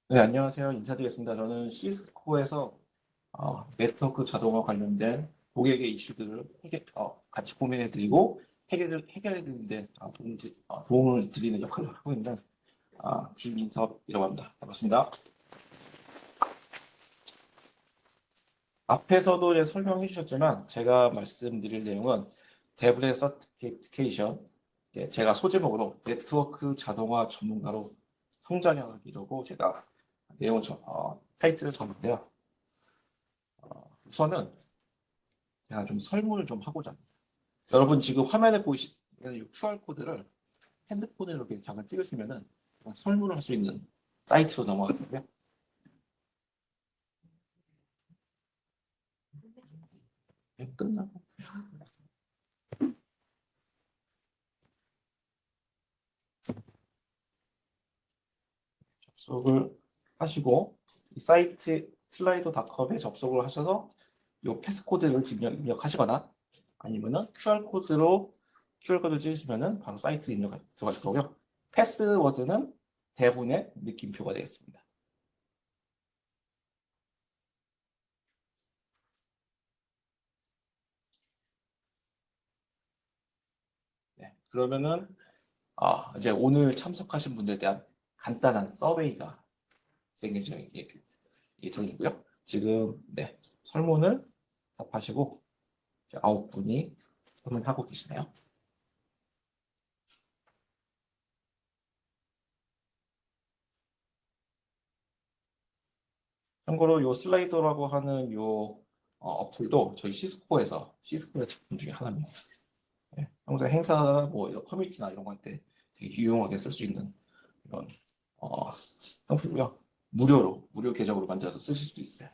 네, 안녕하세요. 인사드리겠습니다. 저는 시스코에서 네트워크 자동화 관련된 고객의 이슈들을 같이 고민해드리고 해결해드리는데 도움을 드리는 역할을 하고 있는 김인섭이라고 합니다. 반갑습니다. 앞에서도 이제 설명해 주셨지만 제가 말씀드릴 내용은 대부의 서티피케이션, 제가 소제목으로 네트워크 자동화 전문가로 성장하기라고 제가 타이틀을 적었는데요. 우선은 제가 좀 설문을 좀 하고자 합니다. 여러분 지금 화면에 보이시는 QR코드를 핸드폰으로 이렇게 잠깐 찍으시면은 설문을 할 수 있는 사이트로 넘어가거든요. 끝나고 접속을 하시고 이 사이트 슬라이더닷컴에 접속을 하셔서 이 패스코드를 입력하시거나 아니면은 QR코드 찍으시면은 바로 사이트 입력 들어갈 거고요. 패스워드는 대부분의 느낌표가 되겠습니다. 네, 그러면은 이제 오늘 참석하신 분들에 대한 간단한 서베이가 정해지고요. 지금 네, 설문을 답하시고 9분이 설문하고 계시네요. 참고로 이 슬라이더라고 하는 이 어플도 저희 시스코의 제품 중에 하나입니다. 네, 평소에 행사 뭐 이런 커뮤니티나 이런 거 할 때 되게 유용하게 쓸 수 있는 이런 어, 상품이고요. 무료 계정으로 만들어서 쓰실 수도 있어요.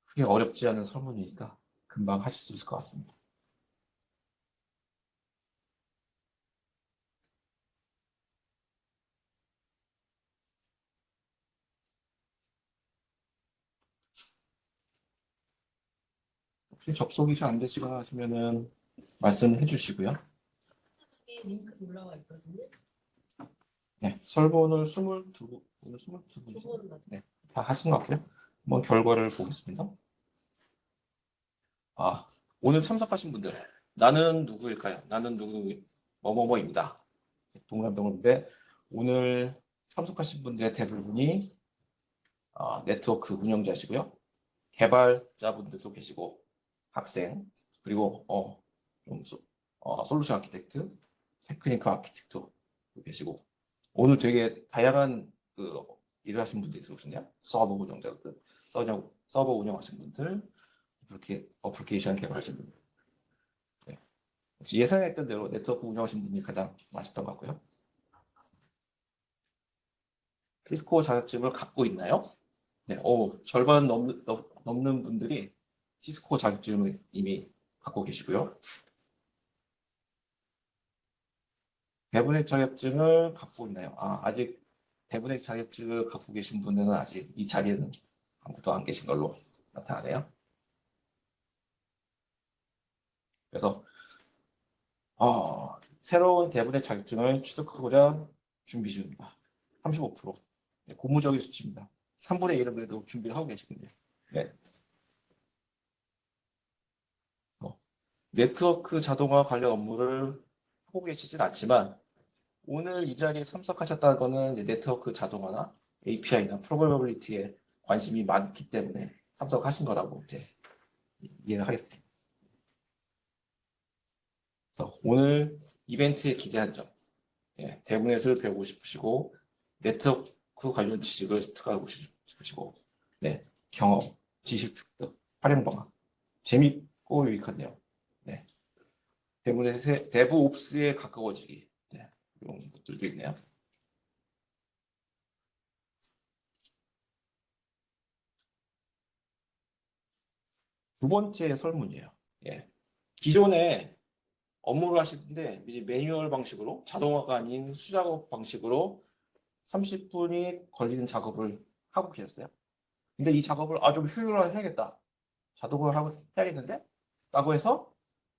크게 어렵지 않은 설문이니까 금방 하실 수 있을 것 같습니다. 혹시 접속이 잘 안 되시거나 하시면은 말씀해 주시고요. 링크 올라와 있거든요. 네, 설문을 22, 오늘 22분. 두 번은 맞아요. 네, 다 하신 것 같고요. 한번 결과를 보겠습니다. 오늘 참석하신 분들, 나는 누구일까요? 나는 누구, 뭐뭐뭐입니다. 동남동인데, 오늘 참석하신 분들의 대부분이 네트워크 운영자시고요. 개발자분들도 계시고, 학생, 그리고 좀 솔루션 아키텍트, 테크니컬 아키텍트도 계시고, 오늘 되게 다양한 일을 하신 분들이 들어오셨네요. 서버 운영자들, 서버 운영하신 분들, 이렇게 어플리케이션 개발하신 분들. 네. 혹시 예상했던 대로 네트워크 운영하신 분이 가장 많으셨던 것 같고요. 시스코 자격증을 갖고 있나요? 네, 절반 넘는 분들이 시스코 자격증을 이미 갖고 계시고요. 대분의 자격증을 갖고 있나요? 아직 대분의 자격증을 갖고 계신 분들은 아직 이 자리에는 아무도 안 계신 걸로 나타나네요. 그래서 새로운 대분의 자격증을 취득하고자 준비 중입니다. 35%. 네, 고무적인 수치입니다. 3분의 1은 그래도 준비를 하고 계시군요. 네. 네트워크 자동화 관련 업무를 하고 계시진 않지만 오늘 이 자리에 참석하셨다는 것은 네트워크 자동화나 API나 프로그래머빌리티에 관심이 많기 때문에 참석하신 거라고 이제 이해를 하겠습니다. 그래서 오늘 이벤트에 기대한 점, 대문넷을 배우고 싶으시고 네트워크 관련 지식을 습득하고 싶으시고, 네, 경험, 지식 습득, 활용 방안, 재밌고 유익한 내용, 네, 대문넷의 데브옵스에 가까워지기, 네, 이런 것들도 있네요. 두 번째 설문이에요. 예. 기존에 업무를 하시는데 이제 매뉴얼 방식으로 자동화가 아닌 수작업 방식으로 30분이 걸리는 작업을 하고 계셨어요. 근데 이 작업을 좀 효율화를 해야겠다. 자동화를 하고 해야겠는데? 라고 해서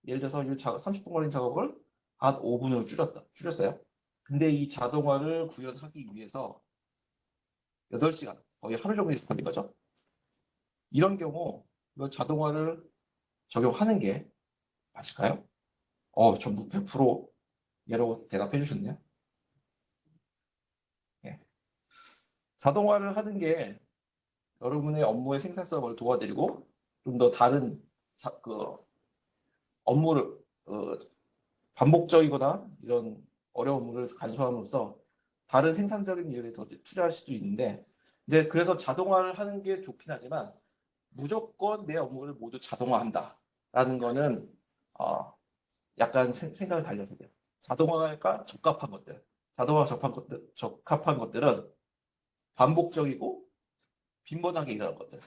예를 들어서 이 30분 걸린 작업을 한 5분으로 줄였어요. 근데 이 자동화를 구현하기 위해서 8시간, 거의 하루 종일 걸린 거죠. 이런 경우 이걸 자동화를 적용하는 게 맞을까요? 전부 100% 예로 대답해 주셨네요. 예. 자동화를 하는 게 여러분의 업무의 생산성을 도와드리고 좀 더 다른 업무를 반복적이거나 이런 어려운 업무를 간소함으로써 다른 생산적인 일에 더 투자할 수도 있는데, 근데 그래서 자동화를 하는 게 좋긴 하지만 무조건 내 업무를 모두 자동화한다라는 거는 약간 생각을 달려야 돼요. 자동화가 적합한 것들, 자동화 적합한 것들은 반복적이고 빈번하게 일어나는 것들.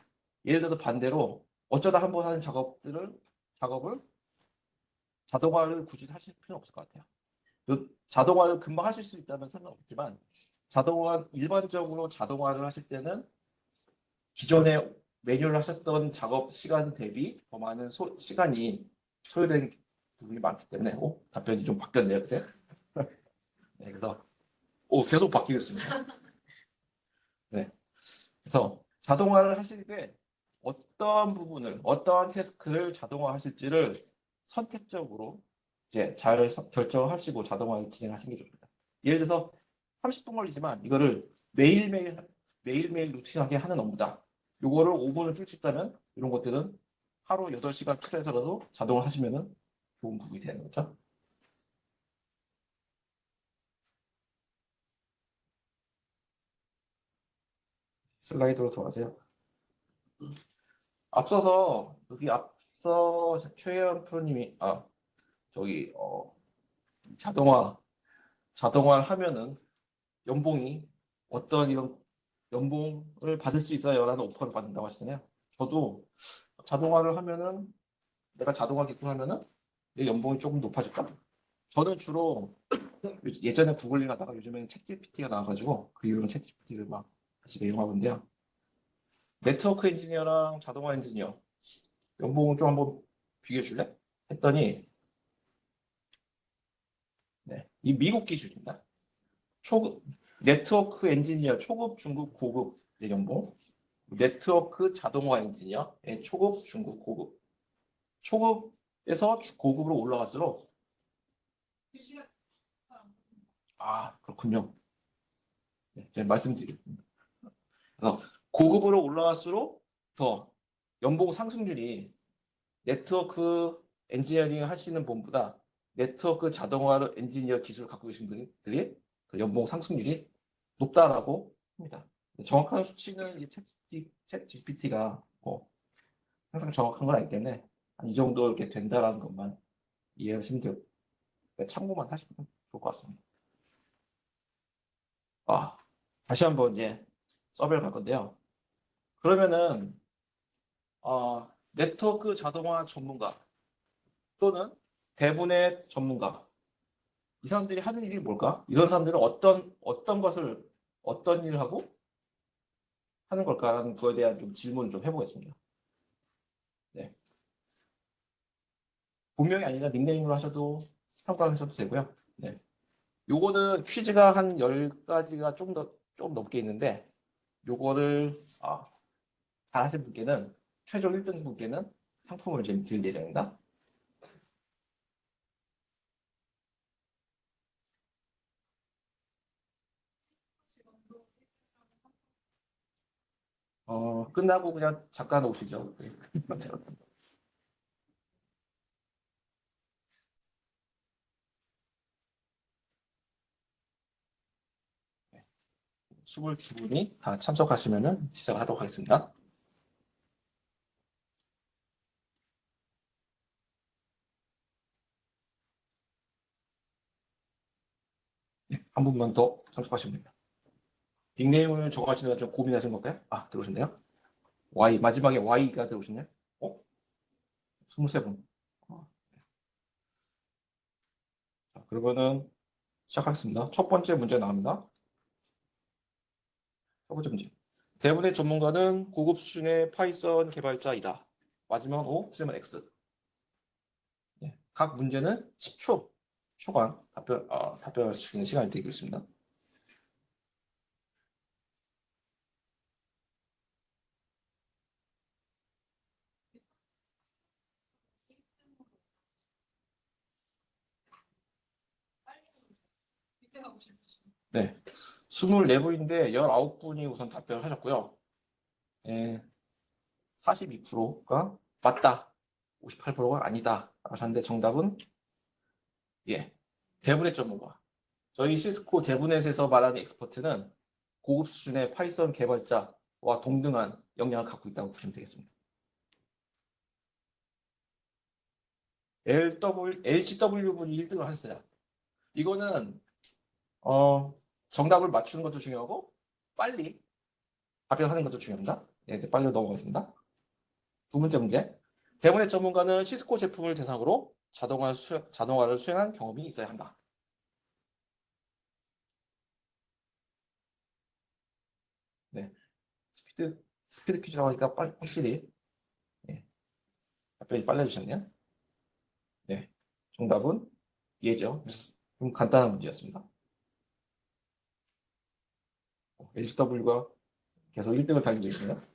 예를 들어서 반대로 어쩌다 한 번 하는 작업을 자동화를 굳이 하실 필요는 없을 것 같아요. 자동화를 금방 하실 수 있다면 상관없지만 일반적으로 자동화를 하실 때는 기존에 매뉴얼 하셨던 작업 시간 대비 더 많은 시간이 소요되는 부분이 많기 때문에 답변이 좀 바뀌었네요. 그때? 네, 그래서 계속 바뀌고 있습니다. 네, 그래서 자동화를 하실 때 어떤 부분을 어떠한 태스크를 자동화하실지를 선택적으로 이제 잘 결정하시고 자동화를 진행하시는 게 좋습니다. 예를 들어서 30분 걸리지만 이거를 매일매일 루틴하게 하는 업무다. 요거를 5분을 줄 수 있다면 이런 것들은 하루 8시간 틀에서라도 자동을 하시면 좋은 부분이 되는 거죠. 슬라이드로 돌아가세요. 앞서 최혜연 프로님이 저기 자동화를 하면은 연봉이 어떤 이런 연봉을 받을 수 있어요라는 오퍼를 받는다고 하시잖아요. 저도 자동화를 하면은 내가 자동화 기술하면은 내 연봉이 조금 높아질까? 저는 주로 예전에 구글링 하다가 요즘에는 챗GPT가 나와가지고 그 이후로 챗GPT를 막 다시 이용하고 있는데요. 네트워크 엔지니어랑 자동화 엔지니어 연봉을 좀 한번 비교해 줄래? 했더니 네, 이 미국 기준입니다. 초급 네트워크 엔지니어 초급, 중급, 고급 연봉, 네트워크 자동화 엔지니어의 초급, 중급, 고급. 초급에서 고급으로 올라갈수록 그렇군요. 네, 제가 말씀드리겠습니다. 그래서 고급으로 올라갈수록 더 연봉 상승률이 네트워크 엔지니어링 하시는 분보다 네트워크 자동화 엔지니어 기술을 갖고 계신 분들이 그 연봉 상승률이 높다라고 합니다. 정확한 수치는 챗 GPT가 항상 정확한 건 아니기 때문에 이 정도 이렇게 된다라는 것만 이해하시면 되고 참고만 하시면 좋을 것 같습니다. 다시 한번 이제 서베이를 갈 건데요. 그러면은 네트워크 자동화 전문가 또는 대분의 전문가 이 사람들이 하는 일이 뭘까? 이런 사람들은 어떤 일을 하고 하는 걸까라는 거에 대한 좀 질문을 좀 해보겠습니다. 네. 본명이 아니라 닉네임으로 하셔도 참고하셔도 되고요. 네. 요거는 퀴즈가 한 10가지가 좀 넘게 있는데 요거를 잘 하신 분께는 최종 1등 분께는 상품을 좀 드릴 예정입니다. 끝나고 그냥 잠깐 오시죠. 네. 네. 22분이 다 참석하시면 시작하도록 하겠습니다. 네, 한 분만 더 참석하시면 됩니다. 닉네임을 적어하시느라 좀 고민하신 건가요? 들어오셨네요. 마지막에 Y가 들어오셨네요. 23분. 그러면은 시작하겠습니다. 첫 번째 문제 나옵니다. 첫 번째 문제. 대부분의 전문가는 고급 수준의 파이썬 개발자이다. 맞으면 O, 틀리면 X. 예, 각 문제는 10초 초간 답변할 수 있는 시간이 드리겠습니다. 밑에 가고 싶으시 네, 24분인데 19분이 우선 답변을 하셨고요. 예, 42%가 맞다, 58%가 아니다 하셨는데 정답은 예, 대부분의 전문가. 저희 시스코 대부넷에서 말하는 엑스퍼트는 고급 수준의 파이썬 개발자와 동등한 역량을 갖고 있다고 보시면 되겠습니다. LGW분이 1등을 하셨어요. 이거는 정답을 맞추는 것도 중요하고 빨리 답변하는 것도 중요합니다. 네, 빨리 넘어가겠습니다. 두 번째 문제. 대부분의 전문가는 시스코 제품을 대상으로 자동화를 수행한 경험이 있어야 한다. 네, 스피드 퀴즈라고 하니까 확실히 예, 답변이 빨라지셨네요. 네, 정답은 예죠. 좀 간단한 문제였습니다. LGW가 계속 1등을 달리고 있습니다.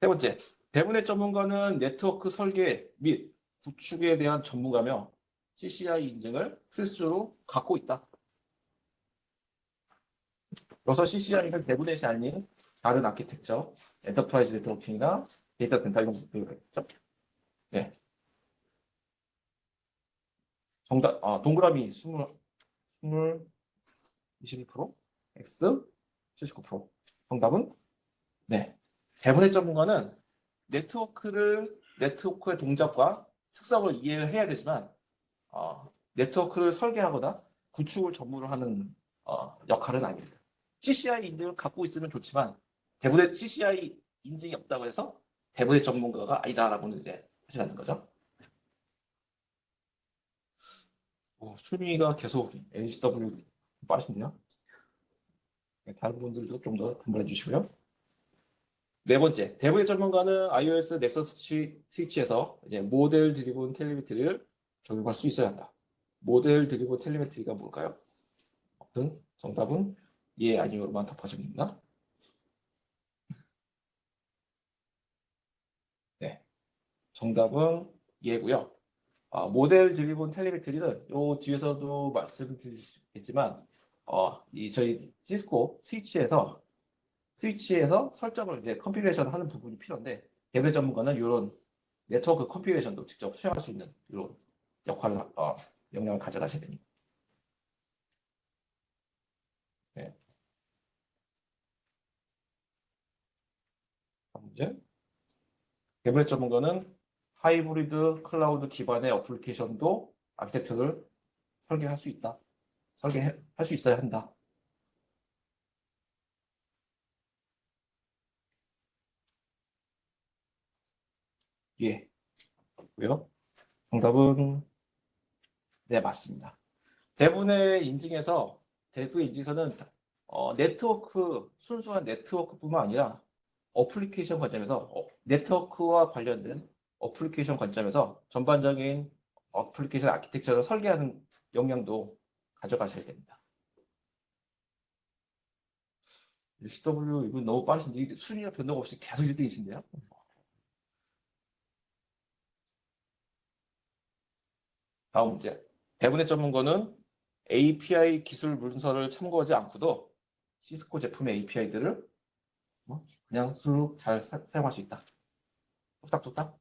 세 번째, 대부분의 전문가는 네트워크 설계 및 구축에 대한 전문가며 CCI 인증을 필수로 갖고 있다. 여기서 CCI는 대부분의 아닌 다른 아키텍처, 엔터프라이즈 네트워킹이나 데이터 센터 이런 것들이 있죠. 네. 정답, 동그라미 22%, X 79%. 정답은 네. 대부분의 전문가는 네트워크의 동작과 특성을 이해해야 되지만 네트워크를 설계하거나 구축을 전문으로 하는 역할은 아닙니다. CCI 인증을 갖고 있으면 좋지만 대부분의 CCI 인증이 없다고 해서 대부분의 전문가가 아니다라고는 이제 하시는 거죠. 순위가 계속 LGW 빠르시네요. 네, 다른 분들도 좀 더 분발해 주시고요. 네 번째, 대부분의 전문가는 iOS 넥서스 스위치에서 이제 모델 드리븐 텔레메트리를 적용할 수 있어야 한다. 모델 드리븐 텔레메트리가 뭘까요? 정답은 예, 아니요로만 답하시면 됩니다. 네, 정답은 예고요. 모델 드리븐 텔레메트리는 요 뒤에서도 말씀드리겠지만 저희 시스코 스위치에서 설정을 이제 컨피그레이션 하는 부분이 필요한데 대외 전문가는 이런 네트워크 컨피그레이션도 직접 수행할 수 있는 이런 역량을 가져가셔야 됩니다. 네. 다음 문제. 대부분의 전문가는 하이브리드 클라우드 기반의 어플리케이션도 아키텍처를 설계할 수 있다. 설계할 수 있어야 한다. 예. 왜요? 정답은 네, 맞습니다. 대부분의 인증에서는 순수한 네트워크뿐만 아니라 어플리케이션 관점에서 네트워크와 관련된 어플리케이션 관점에서 전반적인 어플리케이션 아키텍처를 설계하는 역량도 가져가셔야 됩니다. LCW 이분 너무 빠르신데 순위가 변동 없이 계속 1등이신데요? 다음 문제. 대부분의 전문가는 API 기술 문서를 참고하지 않고도 시스코 제품의 API들을 그냥 스스로 잘 사용할 수 있다. 뚝딱뚝딱?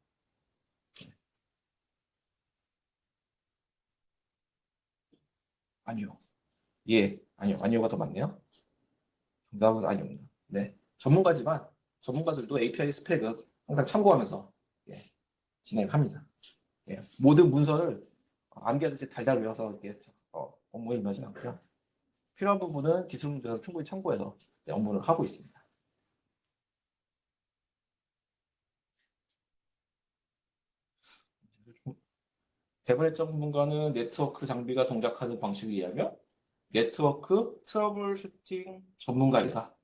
아니요. 예, 아니요. 아니요가 더 맞네요. 정답은 아니옵니다. 네. 전문가들도 API 스펙을 항상 참고하면서 예, 진행합니다. 예, 모든 문서를 암기하듯이 달달 외워서 이렇게 업무에 임하지는 않고요. 필요한 부분은 기술 문제에서 충분히 참고해서 업무를 하고 있습니다. 대부분의 전문가는 네트워크 장비가 동작하는 방식을 이해하며 네트워크 트러블 슈팅 전문가이다.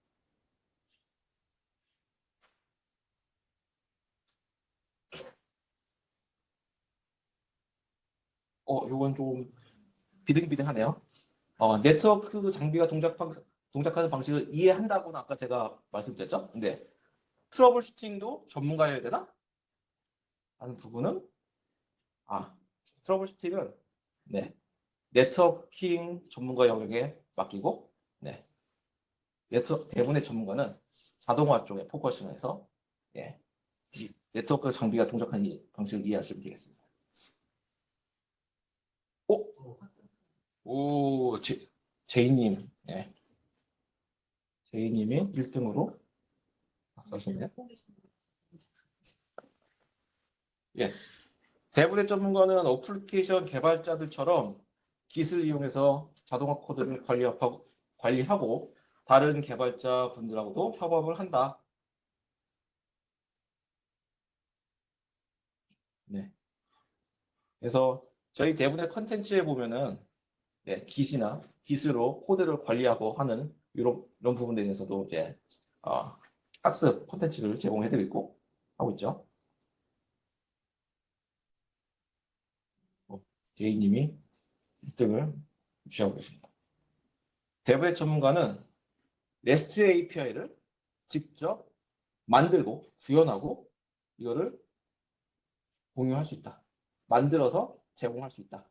요건 좀 비등비등하네요. 네트워크 장비가 동작하는 방식을 이해한다고는 아까 제가 말씀드렸죠? 근데 트러블 슈팅도 전문가여야 되나? 하는 부분은, 트러블 슈팅은, 네, 네트워킹 전문가 영역에 맡기고, 네, 대부분의 전문가는 자동화 쪽에 포커싱을 해서, 예, 이 네트워크 장비가 동작하는 방식을 이해하시면 되겠습니다. 오, 오, 제이님, 예, 제이님이 1등으로 하셨네요. 예, 대부분의 전문가는 어플리케이션 개발자들처럼 기술을 이용해서 자동화 코드를 관리하고 다른 개발자 분들하고도 협업을 한다. 네. 그래서 저희 대부분의 컨텐츠에 보면은 기시나 기술로 코드를 관리하고 하는 이런 부분에 대해서도 이제 어, 학습 컨텐츠를 제공해드리고 하고 있죠. 제이님이 1등을 유지하고 계십니다. 대부분의 전문가는 REST API를 직접 만들고 구현하고 이거를 공유할 수 있다. 만들어서 제공할 수 있다.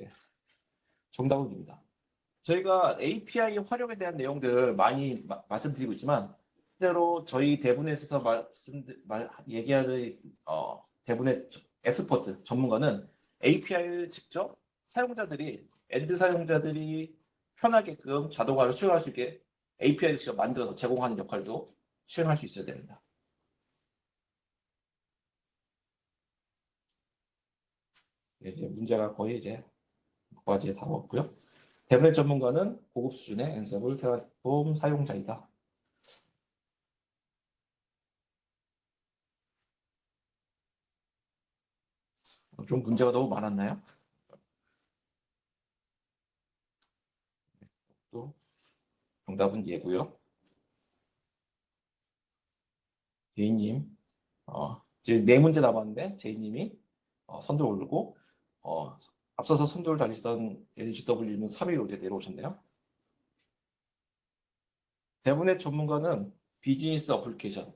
예, 정답입니다. 저희가 API 활용에 대한 내용들을 많이 말씀드리고 있지만 실제로 저희 대부분에서 얘기하는 대부분의 엑스퍼트 전문가는 API를 직접 엔드 사용자들이 편하게끔 자동화를 수행할 수 있게 API를 직접 만들어서 제공하는 역할도 수행할 수 있어야 됩니다. 이제 문제가 거의 이제 과제에 다 왔고요. 대부분의 전문가는 고급 수준의 앤서블 플랫폼 사용자이다. 좀 문제가 너무 많았나요? 또 정답은 예고요. 제이님, 지금 네 문제 남았는데 제이님이 선두를 오르고 앞서서 선두를 달리시던 LGW는 3위로 내려오셨네요. 대부분의 전문가는 비즈니스 어플리케이션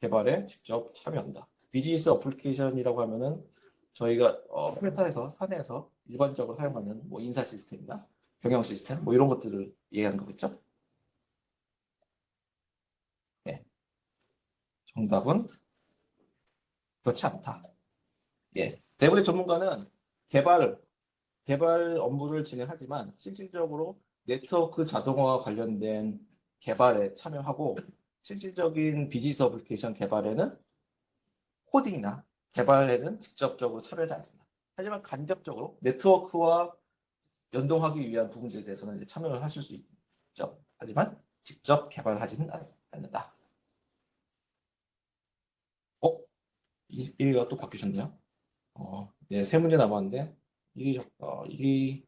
개발에 직접 참여한다. 비즈니스 어플리케이션이라고 하면은 저희가 회사에서 사내에서 일반적으로 사용하는 뭐 인사 시스템이나 경영 시스템 뭐 이런 것들을 이해하는 거겠죠? 네, 정답은 그렇지 않다. 예, 대부분의 전문가는 개발 업무를 진행하지만 실질적으로 네트워크 자동화와 관련된 개발에 참여하고 실질적인 비즈니스 어플리케이션 개발에는 코딩이나 개발에는 직접적으로 참여하지 않습니다. 하지만 간접적으로 네트워크와 연동하기 위한 부분들에 대해서는 이제 참여를 하실 수 있죠. 하지만 직접 개발하지는 않는다. 1위가 또 바뀌셨네요. 네, 세 문제 남았는데 1위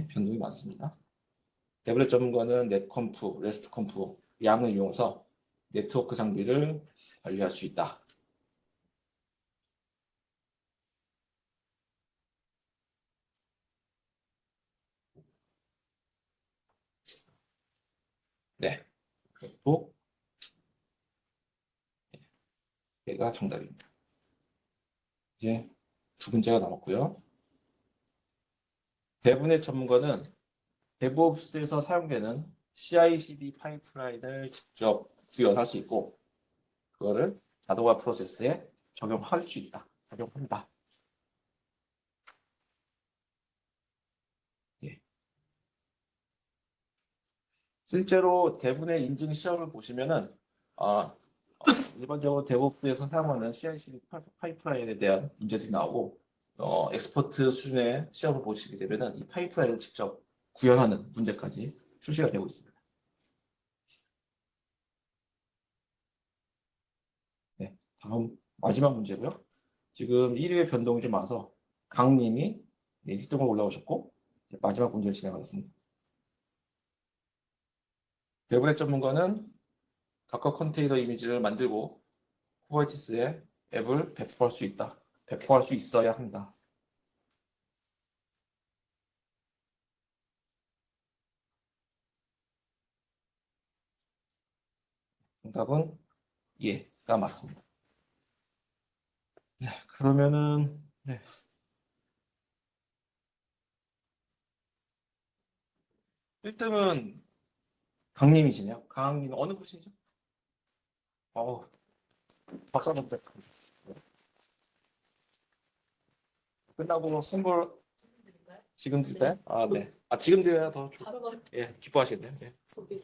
변동이 많습니다. 태블릿 전문가는 넷컴프, 레스트컴프 양을 이용해서 네트워크 장비를 관리할 수 있다. 네, 그리고 얘가 정답입니다. 이제 두 문제가 남았고요. 대부분의 전문가는 DevOps에서 사용되는 CI/CD 파이프라인을 직접 구현할 수 있고 그거를 자동화 프로세스에 적용할 수 있다. 적용한다. 예. 실제로 대부분의 인증 시험을 보시면은 아, 일반적으로 DevOps에서 사용하는 CI/CD 파이프라인에 대한 문제들이 나오고 엑스퍼트 수준의 시험을 보시게 되면은 이 파이프라인을 직접 구현하는 문제까지 출시가 되고 있습니다. 다음 마지막 문제고요. 지금 1위의 변동이 좀 많아서 강님이 1등으로 올라오셨고 마지막 문제를 진행하겠습니다. 배브렛 전문가는 다커 컨테이너 이미지를 만들고 쿠버네티스의 앱을 배포할 수 있다. 배포할 수 있어야 한다. 정답은 예가 맞습니다. 네, 그러면은 네. 1등은 강님이시네요. 강님 어느 부시죠? 어, 박수 한번 부탁드립니다. 끝나고 선물 드릴까요? 지금 드릴까요? 아, 네. 아, 지금 드려야 더 바로 바로 예, 기뻐하시겠네요. 예. 소개.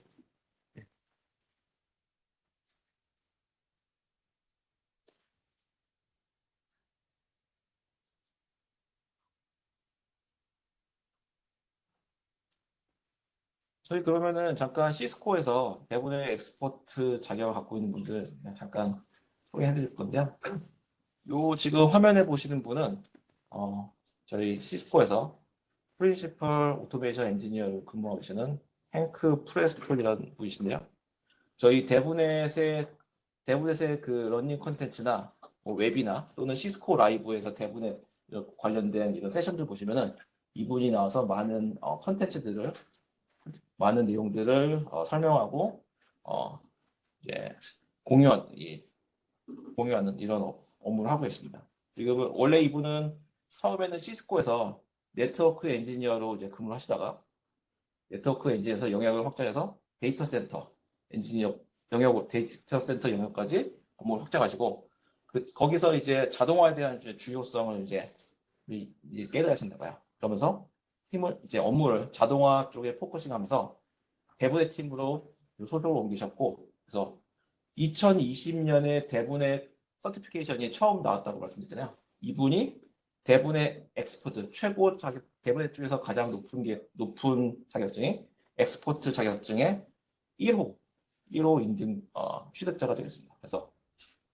저희 그러면은 잠깐 시스코에서 대부분의 엑스퍼트 자격을 갖고 있는 분들 그냥 잠깐 소개해 드릴 건데요. 요 지금 화면에 보시는 분은 어, 저희 시스코에서 프린시플 오토메이션 엔지니어로 근무하고 계시는 행크 프레스톨이라는 분이신데요. 저희 대부넷의 그 러닝 컨텐츠나 뭐 웹이나 또는 시스코 라이브에서 대부넷 관련된 이런 세션들 보시면은 이분이 나와서 많은 컨텐츠들을 많은 내용들을 설명하고 어, 이제 공유한 공유하는 이런 업무를 하고 계십니다. 지금 원래 이분은 처음에는 시스코에서 네트워크 엔지니어로 이제 근무를 하시다가 네트워크 엔지니어에서 영역을 확장해서 데이터 센터 엔지니어 데이터 센터 영역까지 업무를 확장하시고 거기서 이제 자동화에 대한 이제 중요성을 이제 깨달으신다 봐요. 그러면서 팀을 이제 업무를 자동화 쪽에 포커싱하면서 대분의 팀으로 소속을 옮기셨고 그래서 2020년에 대분의 서티피케이션이 처음 나왔다고 말씀드렸잖아요. 이분이 대분의 엑스퍼트 최고 자격 대분의 쪽에서 가장 높은 자격증이 엑스퍼트 자격증의 1호 인증 취득자가 되겠습니다. 그래서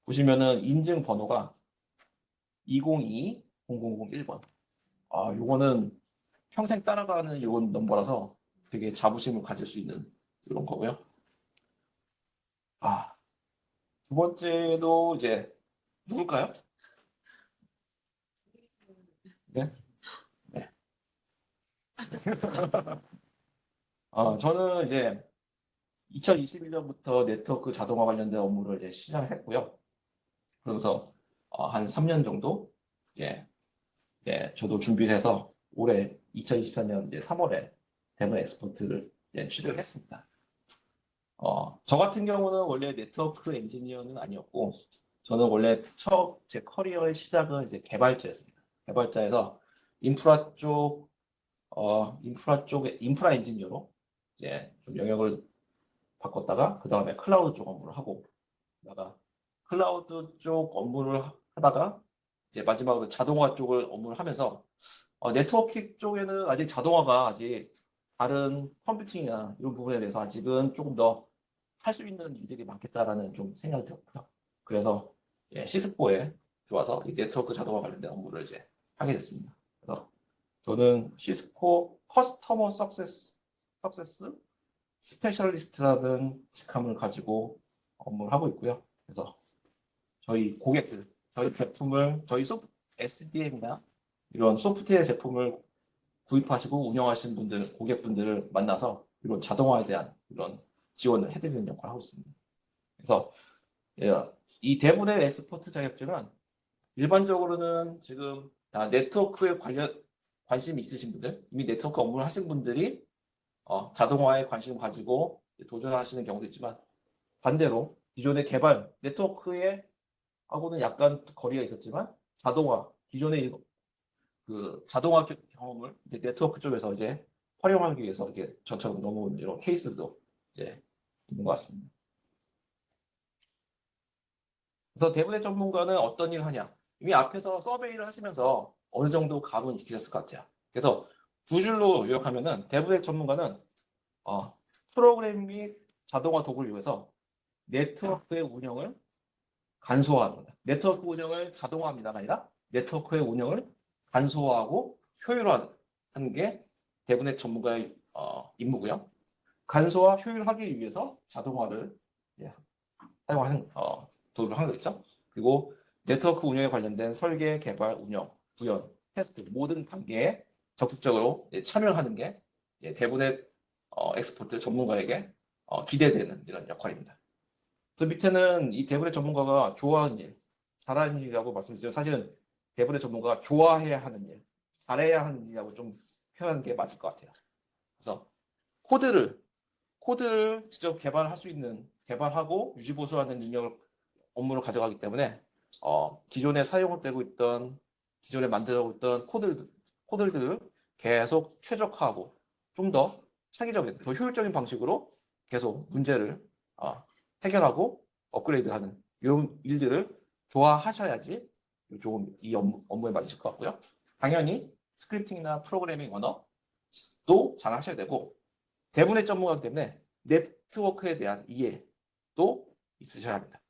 보시면은 인증 번호가 2022-0001번. 아, 요거는 평생 따라가는 요건 넘버라서 되게 자부심을 가질 수 있는 이런 거고요. 아, 두 번째도 이제 누굴까요? 네? 네. 저는 이제 2021년부터 네트워크 자동화 관련된 업무를 이제 시작했고요. 그래서 한 3년 정도 저도 준비를 해서 올해 2024년 이제 3월에 대만 엑스포트를 이제 취득을 했습니다. 저 같은 경우는 원래 네트워크 엔지니어는 아니었고, 저는 원래 처음 제 커리어의 시작은 이제 개발자였습니다. 개발자에서 인프라 쪽, 인프라 엔지니어로 이제 좀 영역을 바꿨다가, 그 다음에 클라우드 쪽 업무를 하고, 다가 클라우드 쪽 업무를 하다가, 이제 마지막으로 자동화 쪽을 업무를 하면서, 네트워킹 쪽에는 아직 자동화가 아직 다른 컴퓨팅이나 이런 부분에 대해서 아직은 조금 더 할 수 있는 일들이 많겠다라는 좀 생각이 들었고요. 그래서 시스코에 들어와서 이 네트워크 자동화 관련된 업무를 이제 하게 됐습니다. 그래서 저는 시스코 커스터머 석세스 스페셜리스트라는 직함을 가지고 업무를 하고 있고요. 그래서 저희 고객들, 저희 제품을 저희 SDM이나 이런 소프트웨어 제품을 구입하시고 운영하시는 분들, 고객분들을 만나서 이런 자동화에 대한 이런 지원을 해드리는 역할을 하고 있습니다. 그래서 이 대부분의 엑스퍼트 자격증은 일반적으로는 지금 다 네트워크에 관심이 있으신 분들, 이미 네트워크 업무를 하신 분들이 자동화에 관심을 가지고 도전하시는 경우도 있지만 반대로 기존의 개발 네트워크에 하고는 약간 거리가 있었지만 기존의 그 자동화 경험을 이제 네트워크 쪽에서 이제 활용하기 위해서 이렇게 저처럼 넘어온 이런 케이스도 이제 있는 것 같습니다. 그래서 대부분의 전문가는 어떤 일을 하냐? 이미 앞에서 서베이를 하시면서 어느 정도 감은 익히셨을 것 같아요. 그래서 두 줄로 요약하면은 대부분의 전문가는 프로그램 및 자동화 도구를 이용해서 네트워크의 운영을 간소화하는 거다. 네트워크 운영을 자동화합니다가 아니라 네트워크의 운영을 간소화하고 효율화하는 게 대부분의 전문가의 임무고요. 간소화 효율하기 위해서 자동화를 사용하는 도입을 하는 거겠죠. 그리고 네트워크 운영에 관련된 설계, 개발, 운영, 구현, 테스트 모든 단계에 적극적으로 참여하는 게 대부분의 엑스퍼트 전문가에게 기대되는 이런 역할입니다. 그 밑에는 이 대부분의 전문가가 좋아하는 일, 잘하는 일이라고 말씀드렸죠. 사실은 대부분의 전문가가 좋아해야 하는 일, 잘해야 하는 일이라고 좀 표현하는 게 맞을 것 같아요. 그래서 코드를 직접 개발할 수 있는, 개발하고 유지 보수하는 능력을 업무를 가져가기 때문에 기존에 사용되고 있던, 기존에 만들어오고 있던 코드들을 계속 최적화하고 좀 더 창의적인, 더 효율적인 방식으로 계속 문제를 해결하고 업그레이드하는 이런 일들을 좋아하셔야지 조금 이 업무에 맞으실 것 같고요. 당연히 스크립팅이나 프로그래밍 언어도 잘 하셔야 되고 대부분의 전문가이기 때문에 네트워크에 대한 이해도 있으셔야 합니다.